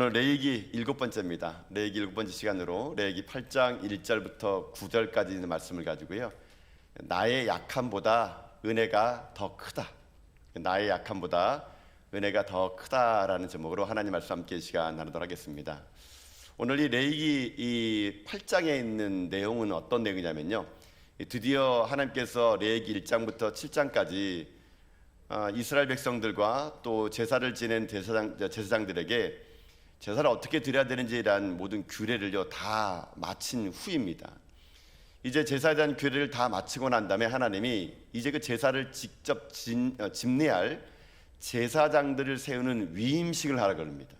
오늘 레위기 7번째입니다. 레위기 7번째 시간으로 레위기 8장 1절부터 9절까지 있는 말씀을 가지고요, 나의 약함보다 은혜가 더 크다, 나의 약함보다 은혜가 더 크다라는 제목으로 하나님 말씀 함께 시간 나누도록 하겠습니다. 오늘 이 레위기 이 8장에 있는 내용은 어떤 내용이냐면요, 드디어 하나님께서 레위기 1장부터 7장까지 이스라엘 백성들과 또 제사를 지낸 제사장들에게 제사를 어떻게 드려야 되는지에 대한 모든 규례를요 다 마친 후입니다. 이제 제사에 대한 규례를 다 마치고 난 다음에 하나님이 이제 그 제사를 직접 집례할 제사장들을 세우는 위임식을 하라고 합니다.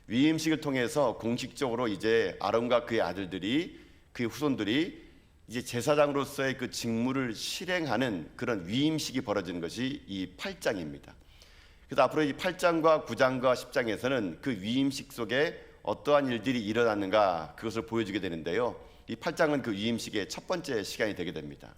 위임식을 통해서 공식적으로 이제 아론과 그의 아들들이, 그의 후손들이 이제 제사장으로서의 그 직무를 실행하는 그런 위임식이 벌어지는 것이 이 8장입니다. 그래서 앞으로 이 8장과 9장과 10장에서는 그 위임식 속에 어떠한 일들이 일어났는가 그것을 보여주게 되는데요, 이 8장은 그 위임식의 첫 번째 시간이 되게 됩니다.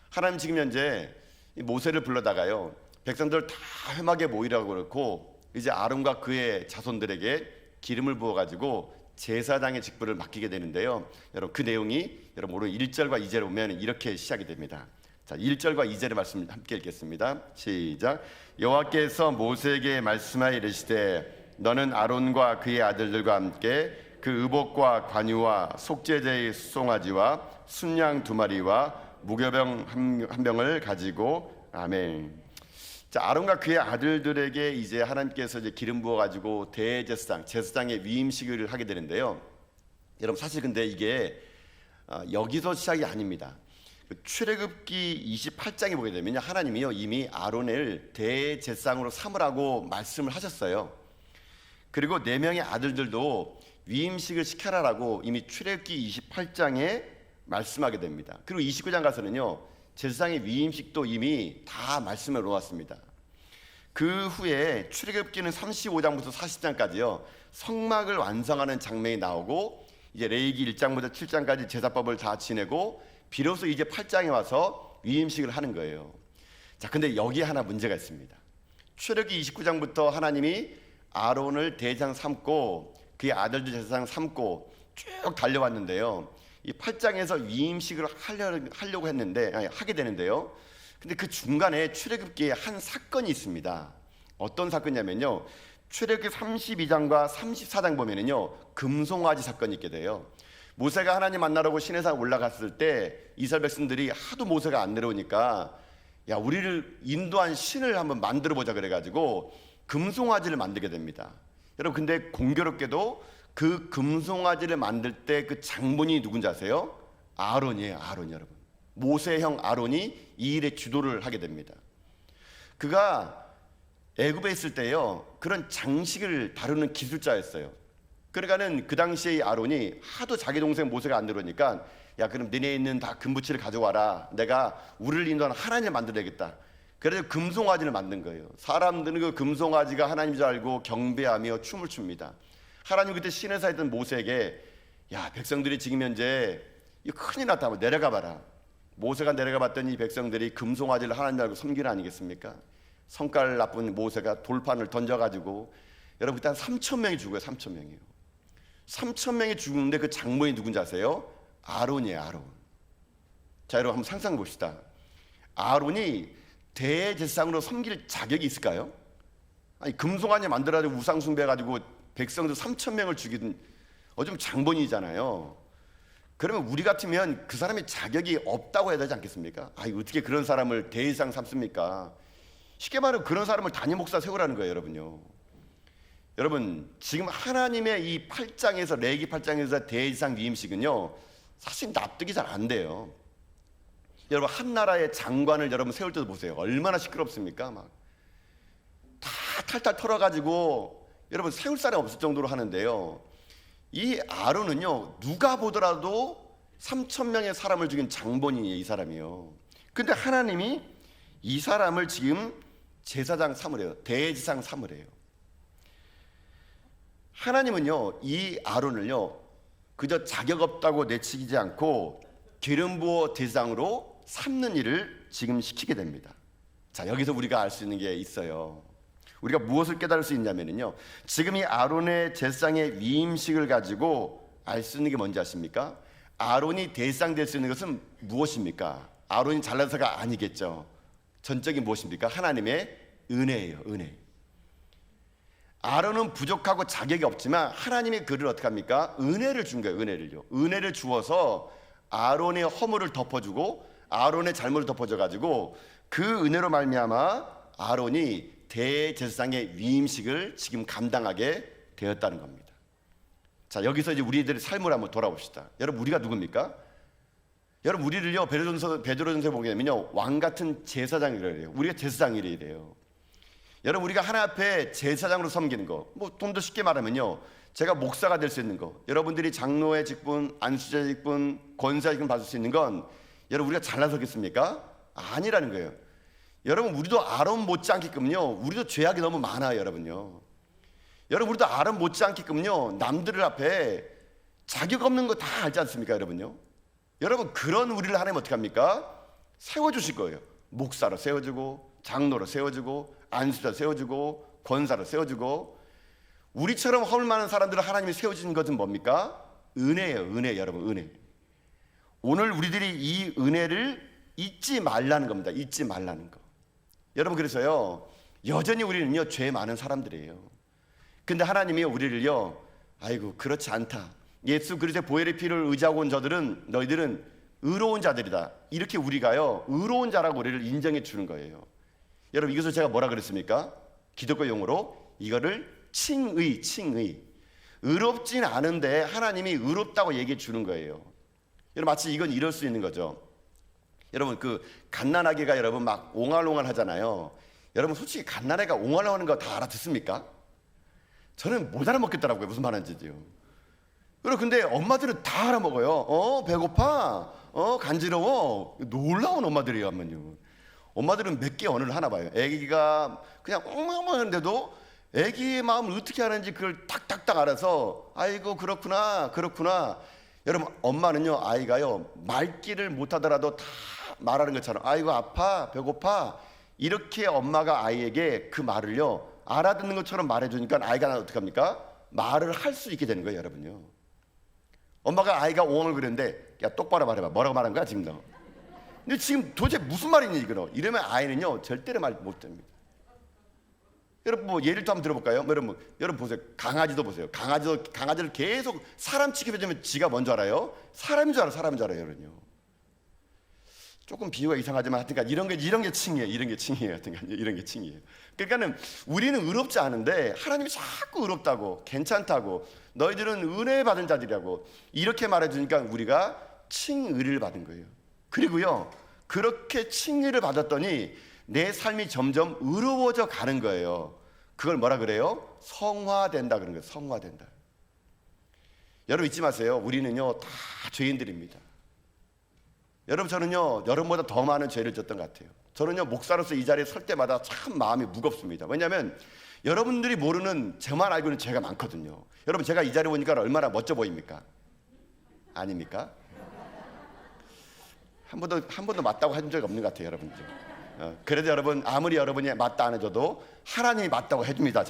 하나님 지금 현재 모세를 불러다가요, 백성들 다 회막에 모이라고 그렇고 이제 아론과 그의 자손들에게 기름을 부어가지고 제사장의 직분을 맡기게 되는데요, 여러분 그 내용이 여러분 오늘 1절과 2절에 보면 이렇게 시작이 됩니다. 자, 1절과 2절의 말씀 함께 읽겠습니다. 시작. 여호와께서 모세에게 말씀하여 이르시되 너는 아론과 그의 아들들과 함께 그 의복과 관유와 속죄제의 수송아지와 순양 2마리와 무교병 한 병을 가지고, 아멘. 자, 아론과 그의 아들들에게 이제 하나님께서 이제 기름 부어 가지고 제사장의 위임식을 하게 되는데요, 여러분 사실 근데 이게 여기서 시작이 아닙니다. 출애굽기 28장에 보게 되면 하나님이요 이미 아론을 대제사장으로 삼으라고 말씀을 하셨어요. 그리고 4명의 아들들도 위임식을 시켜라라고 이미 출애굽기 28장에 말씀하게 됩니다. 그리고 29장 가서는요 제사장의 위임식도 이미 다 말씀을 놓았습니다. 그 후에 출애굽기는 35장부터 40장까지요 성막을 완성하는 장면이 나오고, 이제 레위기 1장부터 7장까지 제사법을 다 지내고 비로소 이제 8장에 와서 위임식을 하는 거예요. 자, 근데 여기에 하나 문제가 있습니다. 출애굽기 29장부터 하나님이 아론을 대제사장 삼고 그의 아들들 제사장 삼고 쭉 달려왔는데요, 이 8장에서 위임식을 하려고 했는데 하게 되는데요, 근데 그 중간에 출애굽기에 한 사건이 있습니다. 어떤 사건이냐면요, 출애굽기 32장과 34장 보면은요 금송아지 사건이 있게 돼요. 모세가 하나님 만나려고 시내산 올라갔을 때 이스라엘 백성들이 하도 모세가 안 내려오니까 야, 우리를 인도한 신을 한번 만들어 보자 그래가지고 금송아지를 만들게 됩니다. 여러분 근데 공교롭게도 그 금송아지를 만들 때 그 장본인이 누군지 아세요? 아론이에요. 아론. 여러분 모세의 형 아론이 이 일에 주도를 하게 됩니다. 그가 애굽에 있을 때요 그런 장식을 다루는 기술자였어요. 그러니까는 그 당시에 아론이 하도 자기 동생 모세가 안 들어오니까 야, 그럼 너네 있는 다 금붙이를 가져와라, 내가 우리를 인도하는 하나님을 만들어야겠다. 그래서 금송아지를 만든 거예요. 사람들은 그 금송아지가 하나님인 줄 알고 경배하며 춤을 춥니다. 하나님 그때 시내사에 있던 모세에게 야, 백성들이 지금 현재 이거 큰일 났다, 내려가 봐라. 모세가 내려가 봤더니 이 백성들이 금송아지를 하나님 알고 섬기는 아니겠습니까? 성깔 나쁜 모세가 돌판을 던져가지고, 여러분 그때 한 3,000명이 죽어요. 3,000명이요 3,000명이 죽는데 그 장본이 누군지 아세요? 아론이에요. 아론. 자, 여러분 한번 상상해 봅시다. 아론이 대제사장으로 섬길 자격이 있을까요? 아니, 금송아지 만들어가지고 우상 숭배해가지고 백성들 3,000명을 죽이던 좀 장본이잖아요. 그러면 우리 같으면 그 사람의 자격이 없다고 해야 되지 않겠습니까? 아니, 어떻게 그런 사람을 대제사장 삼습니까? 쉽게 말하면 그런 사람을 단임 목사 세우라는 거예요. 여러분요, 여러분 지금 하나님의 이 8장에서 레위기 8장에서 대제사장 위임식은요 사실 납득이 잘 안 돼요. 여러분 한 나라의 장관을 여러분 세울 때도 보세요. 얼마나 시끄럽습니까? 막 다 탈탈 털어가지고 여러분 세울 사람이 없을 정도로 하는데요, 이 아론은요 누가 보더라도 3,000명의 사람을 죽인 장본인이에요. 이 사람이요. 근데 하나님이 이 사람을 지금 제사장 삼으래요. 대제사장 삼으래요. 하나님은요 이 아론을요 그저 자격 없다고 내치지 않고 기름 부어 대제사장으로 삼는 일을 지금 시키게 됩니다. 자, 여기서 우리가 알 수 있는 게 있어요. 우리가 무엇을 깨달을 수 있냐면요, 지금 이 아론의 제사장의 위임식을 가지고 알 수 있는 게 뭔지 아십니까? 아론이 대상 될 수 있는 것은 무엇입니까? 아론이 잘나서가 아니겠죠. 전적인 무엇입니까? 하나님의 은혜예요. 은혜. 아론은 부족하고 자격이 없지만 하나님이 그를 어떻게 합니까? 은혜를 준 거예요. 은혜를요. 은혜를 주어서 아론의 허물을 덮어주고 아론의 잘못을 덮어줘 가지고 그 은혜로 말미암아 아론이 대제사장의 위임식을 지금 감당하게 되었다는 겁니다. 자, 여기서 이제 우리들의 삶을 한번 돌아봅시다. 여러분, 우리가 누굽니까? 여러분, 우리를요, 베드로전서에 보게 되면요, 왕 같은 제사장이라 해요. 우리가 제사장이래야 돼요. 여러분, 우리가 하나님 앞에 제사장으로 섬기는 거, 뭐 좀 더 쉽게 말하면요, 제가 목사가 될 수 있는 거, 여러분들이 장로의 직분, 안수자의 직분, 권사의 직분 받을 수 있는 건 여러분 우리가 잘나서겠습니까? 아니라는 거예요. 여러분, 우리도 아론 못지않게끔요, 우리도 죄악이 너무 많아요. 여러분요, 여러분, 우리도 아론 못지않게끔요, 남들 앞에 자격 없는 거 다 알지 않습니까? 여러분요, 여러분, 그런 우리를 하나님 어떻게 합니까? 세워주실 거예요. 목사로 세워주고, 장로로 세워주고, 안수자 세워주고, 권사로 세워주고. 우리처럼 허물 많은 사람들을 하나님이 세워주신 것은 뭡니까? 은혜예요. 은혜. 여러분, 은혜. 오늘 우리들이 이 은혜를 잊지 말라는 겁니다. 잊지 말라는 거. 여러분, 그래서요, 여전히 우리는요, 죄 많은 사람들이에요. 근데 하나님이 우리를요, 아이고 그렇지 않다, 예수 그리스도의 보혈의 피를 의지하고 온 저들은, 너희들은 의로운 자들이다, 이렇게 우리가요, 의로운 자라고 우리를 인정해 주는 거예요. 여러분, 이것을 제가 뭐라 그랬습니까? 기독교 용어로 이거를 칭의. 의롭진 않은데 하나님이 의롭다고 얘기해 주는 거예요. 여러분, 마치 이건 이럴 수 있는 거죠. 여러분, 그 갓난아기가 여러분 막 옹알옹알 하잖아요. 여러분, 솔직히 갓난아기가 옹알옹하는 거 다 알아듣습니까? 저는 못 알아먹겠더라고요. 무슨 말하는지요. 여러분, 근데 엄마들은 다 알아먹어요. 배고파, 간지러워. 놀라운 엄마들이에요. 한번요. 엄마들은 몇 개 언어를 하나 봐요. 애기가 그냥 엉망엉망 하는데도 애기의 마음을 어떻게 하는지 그걸 탁탁탁 알아서, 아이고 그렇구나. 여러분, 엄마는요, 아이가요, 말귀를 못하더라도 다 말하는 것처럼, 아이고 아파, 배고파, 이렇게 엄마가 아이에게 그 말을요, 알아듣는 것처럼 말해주니까 아이가 어떻게 합니까? 말을 할 수 있게 되는 거예요. 여러분요, 엄마가 아이가 옹을 그랬는데, 야 똑바로 말해봐, 뭐라고 말한 거야 지금 너? 근데 지금 도대체 무슨 말이니 이거? 이러면 아이는요, 절대로 말 못합니다. 여러분, 뭐 예를 또 한번 들어볼까요? 여러분 보세요. 강아지도 보세요. 강아지를 계속 사람 취급해주면 지가 뭔 줄 알아요? 사람인 줄 알아요. 여러분요, 조금 비유가 이상하지만 하여튼간 이런 게 칭이에요. 이런 게 칭이에요. 그러니까는 우리는 의롭지 않은데 하나님이 자꾸 의롭다고, 괜찮다고, 너희들은 은혜 받은 자들이라고 이렇게 말해주니까 우리가 칭의를 받은 거예요. 그리고요, 그렇게 칭의를 받았더니 내 삶이 점점 의로워져 가는 거예요. 그걸 뭐라 그래요? 성화된다 그런 거예요. 성화된다. 여러분, 잊지 마세요. 우리는요, 다 죄인들입니다. 여러분, 저는요, 여러분보다 더 많은 죄를 졌던 것 같아요. 저는요, 목사로서 이 자리에 설 때마다 참 마음이 무겁습니다. 왜냐하면 여러분들이 모르는, 저만 알고 있는 죄가 많거든요. 여러분, 제가 이 자리에 오니까 얼마나 멋져 보입니까? 아닙니까? 한 번도 맞다고 한 적이 없는 것 같아요. 여러분들. 그래도 여러분, 아무리 여러분이 맞다 안 해줘도 하나님이 맞다고 해줍니다.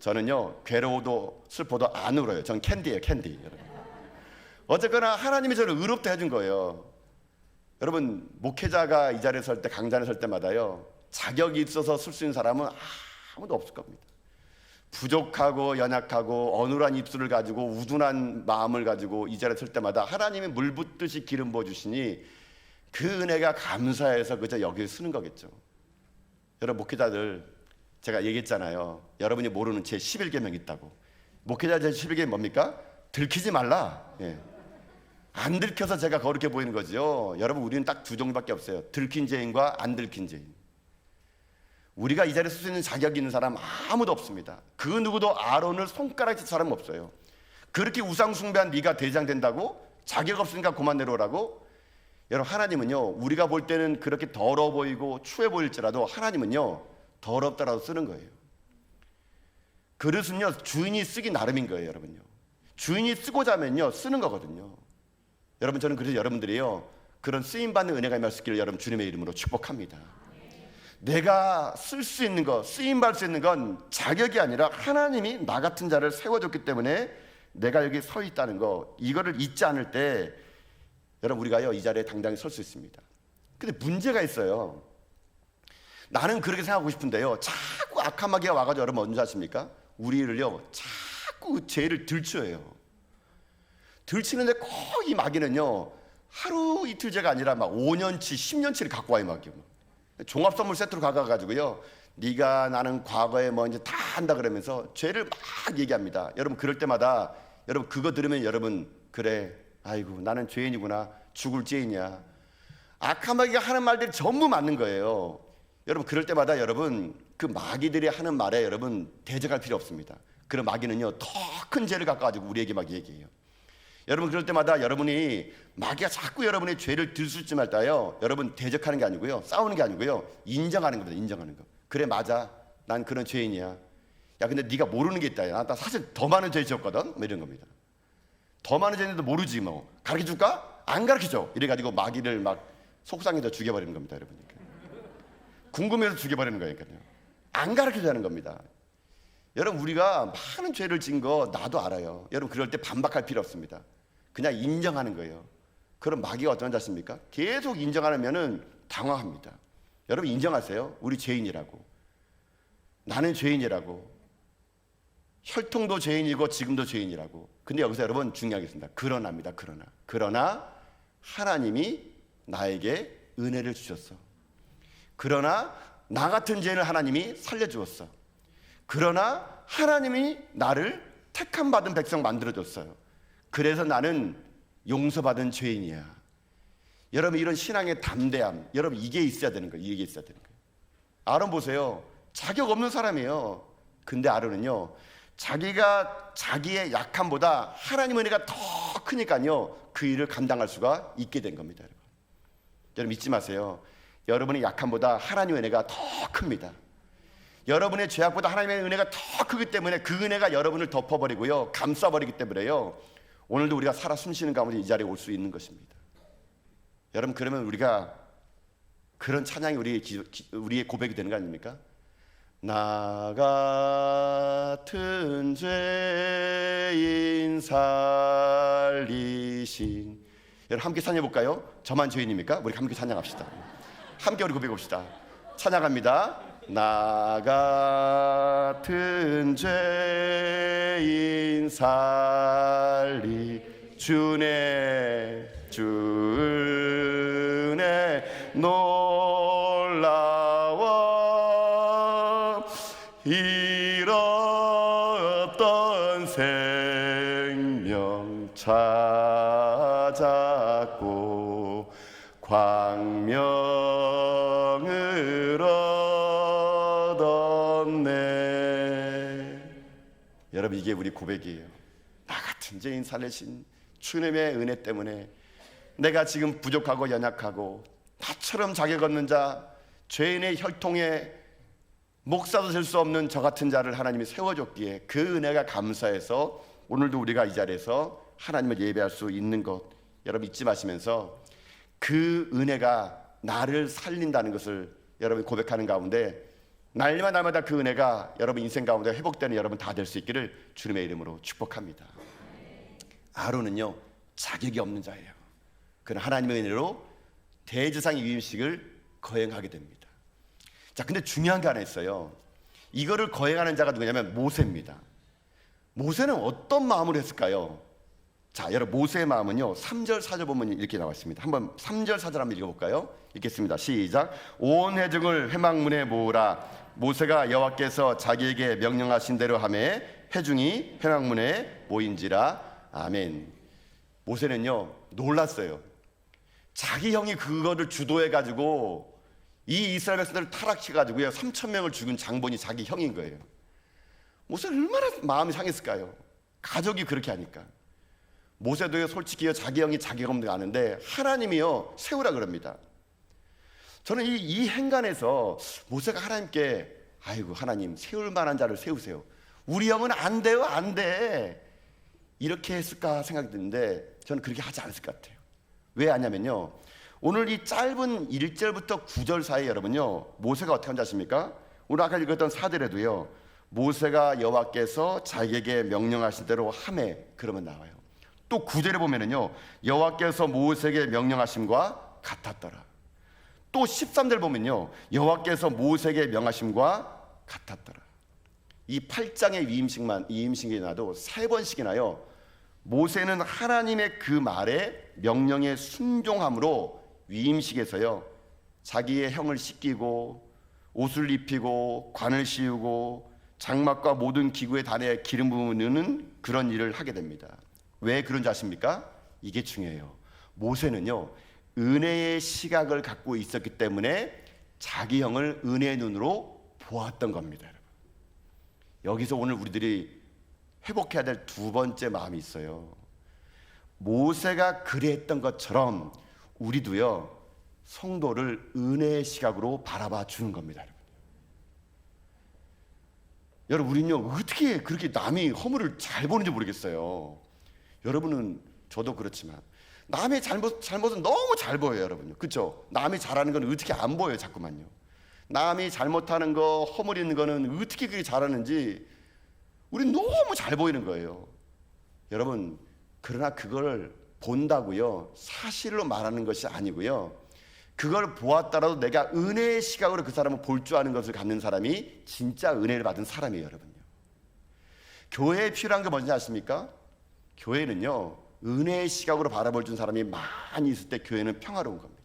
저는요, 괴로워도 슬퍼도 안 울어요. 전 캔디예요, 캔디. 여러분, 어쨌거나 하나님이 저를 의롭다 해준 거예요. 여러분, 목회자가 이 자리에 설 때, 강단에 설 때마다요, 자격이 있어서 쓸 수 있는 사람은 아무도 없을 겁니다. 부족하고 연약하고 어눌한 입술을 가지고 우둔한 마음을 가지고 이 자리에 설 때마다 하나님이 물 붓듯이 기름 부어주시니 그 은혜가 감사해서 그저 여기를 쓰는 거겠죠. 여러분, 목회자들, 제가 얘기했잖아요. 여러분이 모르는 제 11계명 있다고. 목회자 제 11계명 뭡니까? 들키지 말라. 안 들켜서 제가 거룩해 보이는 거죠. 여러분, 우리는 딱 두 종류밖에 없어요. 들킨 죄인과 안 들킨 죄인. 우리가 이 자리에 쓸 수 있는 자격이 있는 사람 아무도 없습니다. 그 누구도 아론을 손가락질 칠 사람은 없어요. 그렇게 우상 숭배한 네가 대장 된다고? 자격 없으니까 그만 내려오라고? 여러분, 하나님은요, 우리가 볼 때는 그렇게 더러워 보이고 추해 보일지라도 하나님은요, 더럽다라도 쓰는 거예요. 그릇은요, 주인이 쓰기 나름인 거예요. 여러분요, 주인이 쓰고자 하면요, 쓰는 거거든요. 여러분, 저는 그래서 여러분들이요, 그런 쓰임받는 은혜가 임할 수 있기를 여러분 주님의 이름으로 축복합니다. 내가 쓸 수 있는 것, 쓰임받을 수 있는 건 자격이 아니라 하나님이 나 같은 자를 세워줬기 때문에 내가 여기 서 있다는 거, 이거를 잊지 않을 때 여러분 우리가요 이 자리에 당당히 설 수 있습니다. 근데 문제가 있어요. 나는 그렇게 생각하고 싶은데요, 자꾸 악한 마귀가 와가지고 여러분 언제 아십니까? 우리를요 자꾸 죄를 들춰요. 들치는데 꼭 이 마귀는요 하루 이틀째가 아니라 막 5년치 10년치를 갖고 와요. 마귀 종합선물 세트로 가가지고요, 네가 나는 과거에 뭐 이제 다 한다 그러면서 죄를 막 얘기합니다. 여러분 그럴 때마다 여러분 그거 들으면 여러분, 그래 아이고 나는 죄인이구나, 죽을 죄인이야. 악한 마귀가 하는 말들이 전부 맞는 거예요. 여러분 그럴 때마다 여러분 그 마귀들이 하는 말에 여러분 대적할 필요 없습니다. 그런 마귀는요 더 큰 죄를 갖고 가지고 우리에게 막 얘기해요. 여러분 그럴 때마다 여러분이 마귀가 자꾸 여러분의 죄를 들쑤지 말다요, 여러분 대적하는 게 아니고요, 싸우는 게 아니고요, 인정하는 겁니다. 인정하는 거. 그래 맞아, 난 그런 죄인이야. 야 근데 네가 모르는 게 있다. 나 사실 더 많은 죄 지었거든. 뭐 이런 겁니다. 더 많은 죄인데도 모르지 뭐 가르쳐줄까? 안 가르쳐줘. 이래가지고 마귀를 막 속상해서 죽여버리는 겁니다. 여러분 궁금해서 죽여버리는 거니까요. 안 가르쳐주는 겁니다. 여러분 우리가 많은 죄를 지은 거 나도 알아요. 여러분 그럴 때 반박할 필요 없습니다. 그냥 인정하는 거예요. 그럼 마귀가 어떤 자십니까? 계속 인정하면은 당황합니다. 여러분 인정하세요. 우리 죄인이라고. 나는 죄인이라고. 혈통도 죄인이고 지금도 죄인이라고. 근데 여기서 여러분 중요한 게 있습니다. 그러나입니다. 그러나 하나님이 나에게 은혜를 주셨어. 그러나 나 같은 죄인을 하나님이 살려주었어. 그러나 하나님이 나를 택함 받은 백성 만들어줬어요. 그래서 나는 용서받은 죄인이야. 여러분 이런 신앙의 담대함, 여러분 이게 있어야 되는 거예요. 이게 있어야 되는 거예요. 아론 보세요. 자격 없는 사람이에요. 근데 아론은요 자기가 자기의 약함보다 하나님 은혜가 더 크니까요 그 일을 감당할 수가 있게 된 겁니다. 여러분 잊지 마세요. 여러분의 약함보다 하나님의 은혜가 더 큽니다. 여러분의 죄악보다 하나님의 은혜가 더 크기 때문에 그 은혜가 여러분을 덮어버리고요 감싸버리기 때문에요 오늘도 우리가 살아 숨쉬는 가운데 이 자리에 올 수 있는 것입니다. 여러분 그러면 우리가 그런 찬양이 우리의 고백이 되는 거 아닙니까? 나 같은 죄인 살리신. 여러분 함께 찬양해 볼까요? 저만 죄인입니까? 우리 함께 찬양합시다. 함께 우리 고백해 봅시다. 찬양합니다. 나 같은 죄인 살리 주네 놀라워 잃었던 생명 찾았고 광명을 얻었네. 여러분 이게 우리 고백이에요. 나 같은 죄인 살리신 주님의 은혜 때문에 내가 지금 부족하고 연약하고 나처럼 자격 없는 자, 죄인의 혈통에 목사도 될 수 없는 저 같은 자를 하나님이 세워줬기에 그 은혜가 감사해서 오늘도 우리가 이 자리에서 하나님을 예배할 수 있는 것, 여러분 잊지 마시면서 그 은혜가 나를 살린다는 것을 여러분 고백하는 가운데 날마다 그 은혜가 여러분 인생 가운데 회복되는 여러분 다 될 수 있기를 주님의 이름으로 축복합니다. 아론은요 자격이 없는 자예요. 그러나 하나님의 은혜로 대제사장의 위임식을 거행하게 됩니다. 자, 근데 중요한 게 하나 있어요. 이거를 거행하는 자가 누구냐면 모세입니다. 모세는 어떤 마음으로 했을까요? 자, 여러분 모세의 마음은요 3절 4절 보면 이렇게 나와 있습니다. 한번 3절 4절 한번 읽어볼까요? 읽겠습니다. 시작. 온 회중을 회막문에 모으라. 모세가 여호와께서 자기에게 명령하신 대로 하매 회중이 회막문에 모인지라. 아멘. 모세는요 놀랐어요. 자기 형이 그거를 주도해가지고 이 이스라엘 백성들을 타락시켜가지고요 3,000명을 죽인 장본이 자기 형인 거예요. 모세는 얼마나 마음이 상했을까요? 가족이 그렇게 하니까. 모세도요 솔직히요 자기 형이 자기가 없는 거 아는데 하나님이요 세우라 그럽니다. 저는 이 행간에서 모세가 하나님께 아이고 하나님 세울 만한 자를 세우세요. 우리 형은 안 돼요 안 돼. 이렇게 했을까 생각이 드는데 저는 그렇게 하지 않았을 것 같아요. 왜 하냐면요 오늘 이 짧은 1절부터 9절 사이에 여러분요, 모세가 어떻게 한지 아십니까? 오늘 아까 읽었던 사절에도요, 모세가 여호와께서 자기에게 명령하신 대로 하매, 그러면 나와요. 또 9절에 보면은요, 여호와께서 모세에게 명령하심과 같았더라. 또 13절 보면요, 여호와께서 모세에게 명하심과 같았더라. 이 8장의 위임식이 나도 3번씩이나요, 모세는 하나님의 그 말에 명령에 순종함으로 위임식에서요, 자기의 형을 씻기고 옷을 입히고 관을 씌우고 장막과 모든 기구의 단에 기름 부으는 그런 일을 하게 됩니다. 왜 그런지 아십니까? 이게 중요해요. 모세는요, 은혜의 시각을 갖고 있었기 때문에 자기 형을 은혜의 눈으로 보았던 겁니다. 여러분, 여기서 오늘 우리들이 회복해야 될 두 번째 마음이 있어요. 모세가 그랬던 것처럼 우리도요, 성도를 은혜의 시각으로 바라봐 주는 겁니다. 여러분, 우리는요, 어떻게 그렇게 남이 허물을 잘 보는지 모르겠어요. 여러분은, 저도 그렇지만 남의 잘못은 너무 잘 보여요, 여러분요. 그렇죠? 남이 잘하는 건 어떻게 안 보여요, 자꾸만요. 남이 잘못하는 거, 허물 있는 거는 어떻게 그렇게 잘하는지 우린 너무 잘 보이는 거예요. 여러분, 그러나 그걸 본다고요, 사실로 말하는 것이 아니고요, 그걸 보았더라도 내가 은혜의 시각으로 그 사람을 볼 줄 아는 것을 갖는 사람이 진짜 은혜를 받은 사람이에요, 여러분요. 교회에 필요한 게 뭔지 아십니까? 교회는요, 은혜의 시각으로 바라볼 줄 사람이 많이 있을 때 교회는 평화로운 겁니다.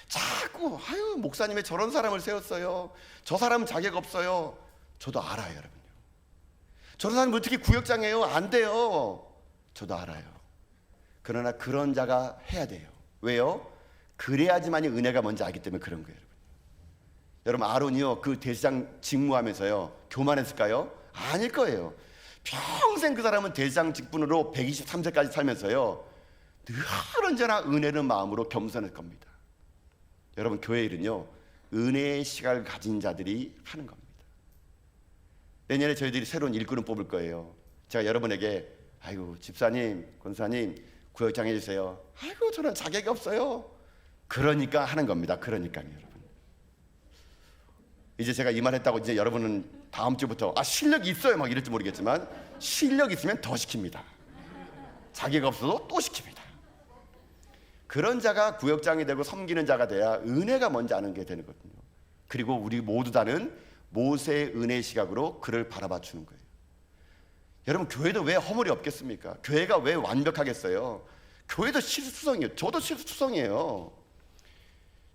자꾸 아유, 목사님이 저런 사람을 세웠어요, 저 사람은 자격 없어요. 저도 알아요, 여러분요. 저런 사람은 어떻게 구역장이에요? 안 돼요. 저도 알아요. 그러나 그런 자가 해야 돼요. 왜요? 그래야지만이 은혜가 뭔지 알기 때문에 그런 거예요. 여러분, 아론이요, 그 대제사장 직무하면서요, 교만했을까요? 아닐 거예요. 평생 그 사람은 대제사장 직분으로 123세까지 살면서요, 늘 언제나 은혜는 마음으로 겸손할 겁니다. 여러분, 교회 일은요, 은혜의 시각을 가진 자들이 하는 겁니다. 내년에 저희들이 새로운 일꾼을 뽑을 거예요. 제가 여러분에게 아이고, 집사님, 권사님, 구역장 해주세요. 아이고, 저는 자격이 없어요. 그러니까 하는 겁니다. 그러니까요, 여러분. 이제 제가 이 말 했다고 이제 여러분은 다음 주부터 실력이 있어요 막 이럴지 모르겠지만, 실력 있으면 더 시킵니다. 자격 없어도 또 시킵니다. 그런 자가 구역장이 되고 섬기는 자가 돼야 은혜가 뭔지 아는 게 되는 거거든요. 그리고 우리 모두 다는 모세의 은혜의 시각으로 그를 바라봐 주는 거예요. 여러분, 교회도 왜 허물이 없겠습니까? 교회가 왜 완벽하겠어요? 교회도 실수성이에요. 저도 실수성이에요.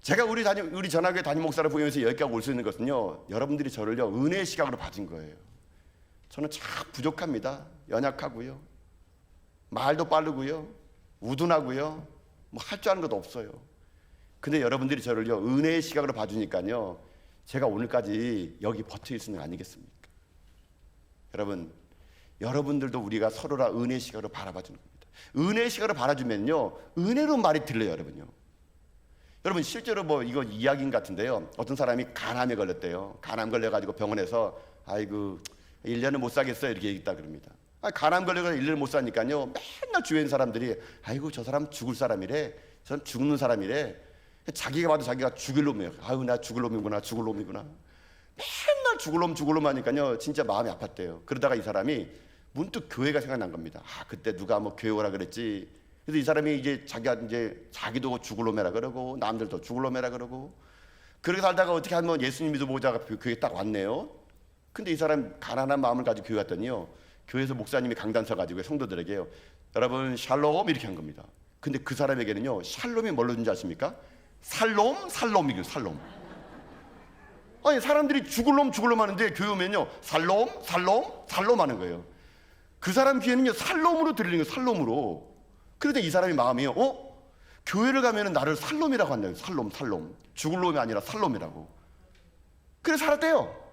제가 우리 전학교회 담임 목사를 보면서 여기까지 올 수 있는 것은요, 여러분들이 저를요, 은혜의 시각으로 봐준 거예요. 저는 참 부족합니다. 연약하고요, 말도 빠르고요, 우둔하고요, 뭐 할 줄 아는 것도 없어요. 근데 여러분들이 저를요, 은혜의 시각으로 봐주니까요, 제가 오늘까지 여기 버텨 있는 거 아니겠습니까? 여러분, 여러분들도 우리가 서로라 은혜의 시각으로 바라봐주는 겁니다. 은혜의 시각으로 바라주면요, 은혜로 말이 들려요, 여러분요. 여러분, 실제로 뭐 이거 이야기인 같은데요, 어떤 사람이 간암에 걸렸대요. 간암 걸려가지고 병원에서 아이고 1년은 못 사겠어요 이렇게 얘기했다 그럽니다. 간암 걸려가지고 1년을 못 사니까요, 맨날 주위에 있는 사람들이 아이고 저 사람 죽을 사람이래, 저 사람 죽는 사람이래. 자기가 봐도 자기가 죽을 놈이에요. 아유, 나 죽을 놈이구나, 죽을 놈이구나. 맨날 죽을 놈 하니까요, 진짜 마음이 아팠대요. 그러다가 이 사람이 문득 교회가 생각난 겁니다. 그때 누가 뭐 교회 오라 그랬지. 그래서 이 사람이 이제 자기도 죽을 놈이라 그러고 남들도 죽을 놈이라 그러고, 그렇게 살다가 어떻게 하면 예수님 믿어보자가 교회에 딱 왔네요. 근데 이 사람 가난한 마음을 가지고 교회 왔더니요, 교회에서 목사님이 강단 서가지고 성도들에게요, 여러분 샬롬 이렇게 한 겁니다. 근데 그 사람에게는요, 샬롬이 뭘로 준지 아십니까? 살롬이에요, 살롬. 아니, 사람들이 죽을 놈 하는데 교회 오면요, 살롬 하는 거예요. 그 사람 귀에는요, 살롬으로 들리는 거예요, 살롬으로. 그런데 이 사람이 마음이요, 교회를 가면은 나를 살롬이라고 한다요. 살롬. 죽을 놈이 아니라 살롬이라고. 그래서 살았대요.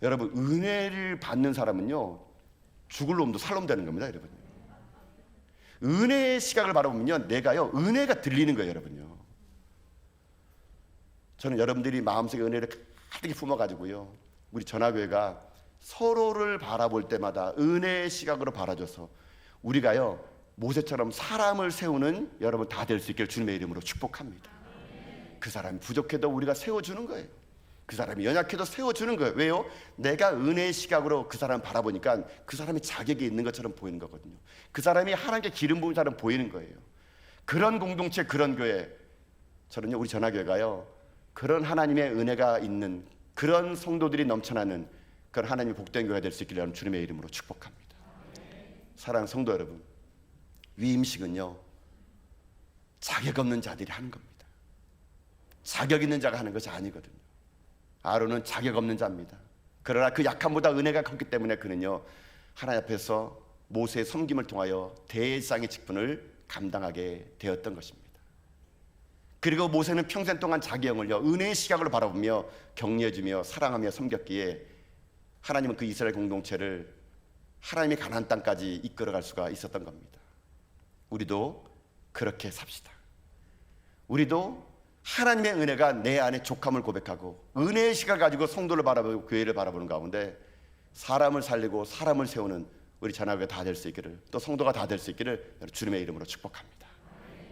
여러분, 은혜를 받는 사람은요, 죽을 놈도 살롬 되는 겁니다, 여러분. 은혜의 시각을 바라보면요, 내가요, 은혜가 들리는 거예요, 여러분요. 저는 여러분들이 마음속에 은혜를 가득히 품어가지고요, 우리 전화교회가 서로를 바라볼 때마다 은혜의 시각으로 바라줘서 우리가요, 모세처럼 사람을 세우는 여러분 다 될 수 있기를 주님의 이름으로 축복합니다. 그 사람이 부족해도 우리가 세워주는 거예요. 그 사람이 연약해도 세워주는 거예요. 왜요? 내가 은혜의 시각으로 그 사람을 바라보니까 그 사람이 자격이 있는 것처럼 보이는 거거든요. 그 사람이 하나님께 기름 부은 사람 보이는 거예요. 그런 공동체, 그런 교회, 저는요 우리 전화교회가요 그런 하나님의 은혜가 있는 그런 성도들이 넘쳐나는 그런 하나님의 복된 교회가 될 수 있기를 주님의 이름으로 축복합니다. 사랑하는 성도 여러분, 위임식은요 자격 없는 자들이 하는 겁니다. 자격 있는 자가 하는 것이 아니거든요. 아론은 자격 없는 자입니다. 그러나 그 약함보다 은혜가 컸기 때문에 그는요 하나님 앞에서 모세의 섬김을 통하여 대제사장의 직분을 감당하게 되었던 것입니다. 그리고 모세는 평생 동안 자기 영을요 은혜의 시각으로 바라보며 격려해주며 사랑하며 섬겼기에 하나님은 그 이스라엘 공동체를 하나님의 가나안 땅까지 이끌어갈 수가 있었던 겁니다. 우리도 그렇게 삽시다. 우리도 하나님의 은혜가 내 안에 족함을 고백하고 은혜의 시각을 가지고 성도를 바라보고 교회를 바라보는 가운데 사람을 살리고 사람을 세우는 우리 전화교회 다 될 수 있기를, 또 성도가 다 될 수 있기를 주님의 이름으로 축복합니다.